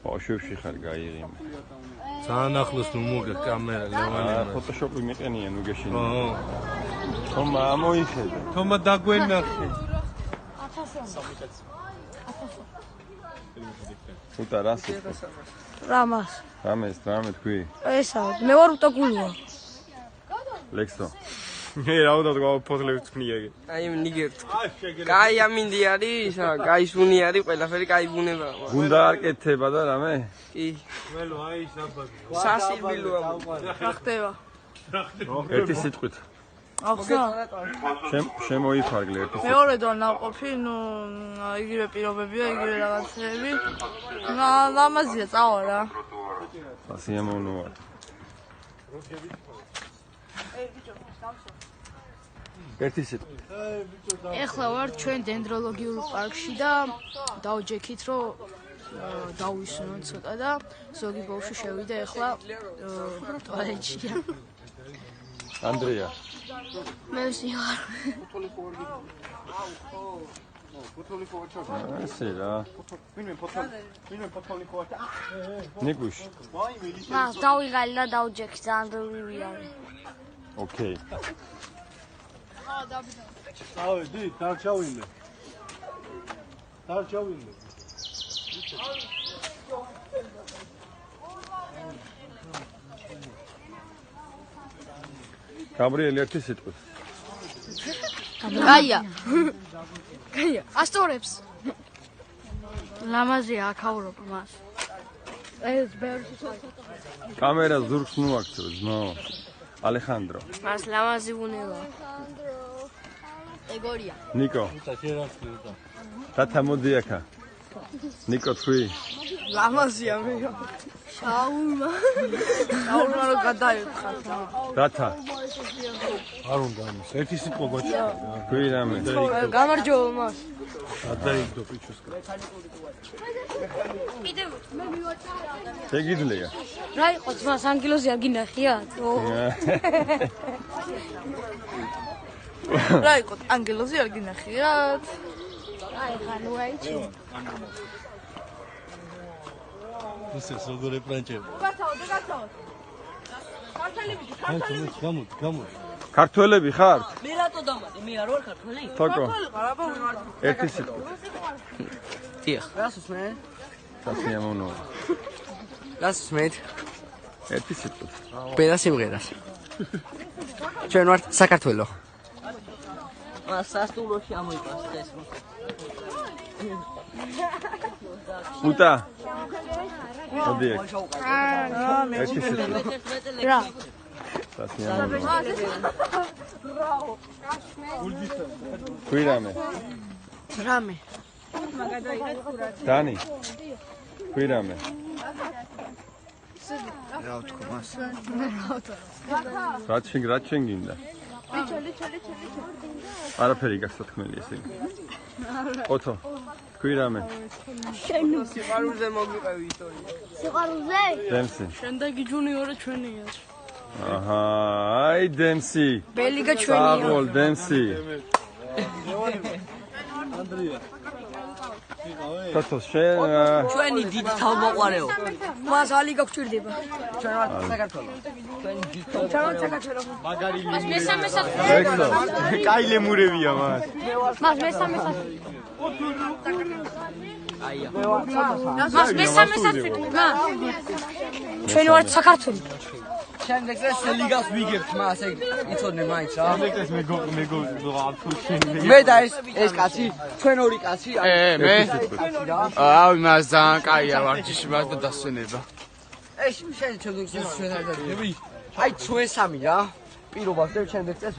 ბავშვებში ხარ გაიღიმე. ძალიან ახლოს ნუ მოგე კამერა ლევანი. ფოტოშოპი მიყენია ნუ გეშინი. თომა ამოიხედე. თომა დაგვენახე. უტა რას ის? რამას. რამე თქვი? ესა, მე ვარ უტაკულია. ლექსო. მე რა უნდა თქვა ფოტოებს თქვია. აი ნიგერ. კაი ამინდი არის, კაი სუნი არის, ყველაფერი კაი ბუნება. გუნდა არ კეთება და რამე? კი. ველო აი საბაგ. სასიბილოა. რა ხდება? ერთი სიტყვით. ახსნა. შემოიფარგლე ერთი სიტყვით. მეორე დო ნაყოფი, ნუ იგივე პირობებია, იგივე რაღაცები. ლამაზია, წავა რა. სასიამოვნოა. ერთი სიტყვით. ეხლა ვარ ჩვენ დენდროლოგიურ პარკში და დავჯექით რომ დავისუნოთ ცოტა და ზოგი ბავშვი შევიდა ეხლა ტუალეტშია. ანდრია. მე ვარ. ესე რა. ნიგუშ. მას დავიღალი და დავჯექი ძალიან ბევრი არის. ოკეი. ავედი, დარჩავინე. გაბრიელი ერთი სიტყვით. გაია. ასტორებს. ლამაზია აქაურობა მას. ეს ბევრი კამერა ზურგს ნუ აქცევ, ძმაო. ალეხანდრო. მას ლამაზი ბუნება. ეგორია. ნიკო. თათა მოდი აქა. ნიკო თქვი. ლამაზია მე. შაურმა რო გადაიხარ. თათა. არ უნდა ამის. ერთი სიტყვა გვაჩვენა. თქვი რამე. გამარჯობა მას. გადაიგდო პიჩუსკა. შეგიძლია. რა იყო ძმას ანგელოზი არ გინახია? რა იყო ანგელოზი არ გინახიათ? აი ხანუ აიჩი. ისე როგორი პრანჩები. გამო. ქართველები ხართ? მე რატო დამატე? მე არ ვარ ქართველი? თოკო. ყარაბა ვარ. ერთი სიტყვით. დიახ. რას უსმენ? სასიამოვნოა. რას უსმენთ? ერთი სიტყვით. ბედა სიმღერას. ჩვენ ვართ საქართველო. სასტუმროში ამოიყვანს ეს. უტა. მოდი აქ. ერთი სიტყვით. რა? სასიამოვნოა. თქვი რამე. რამე. დანი. თქვი რამე. რა ვთქვა მას? რაც შენ გინდა? არაფერი გასათქმელი ესე იგი. ოთო. თქვი რამე. სიყვარულზე მოგიყევი ისტორია. სიყვარულზე? დემსი. შემდეგი ჯუნიორი ჩვენია. აჰა, აი დემსი. ბელიგა ჩვენია. საღოლ დემსი. ანდრია. თოთო შენ ჩვენი დიდი თავმოყარეო. მას ალი გაგჭირდება. ჩვენ ვართ საქართველო. ჩვენი დიდი საქართველოს. მაგარი მას მესამე სასწრაფო. ლექსო. კაი ლემურებია მას. მას მესამე სასწრაფო. აია. მას მესამე სასწრაფო. ჩვენ ვართ საქართველოს. შემდეგ ეს ლიგას ვიგებთ მას ეგ იცოდნე მაინც რა. ეს მე არ თუ შენ მე და ეს კაცი ჩვენ ორი კაცი მე აუ მას ძალიან კაია ვარჯიში მას და დასვენება. ეს შენ ჩვენ არ დაგები. აი ჩვენ სამი რა. პირობას და შემდეგ წეს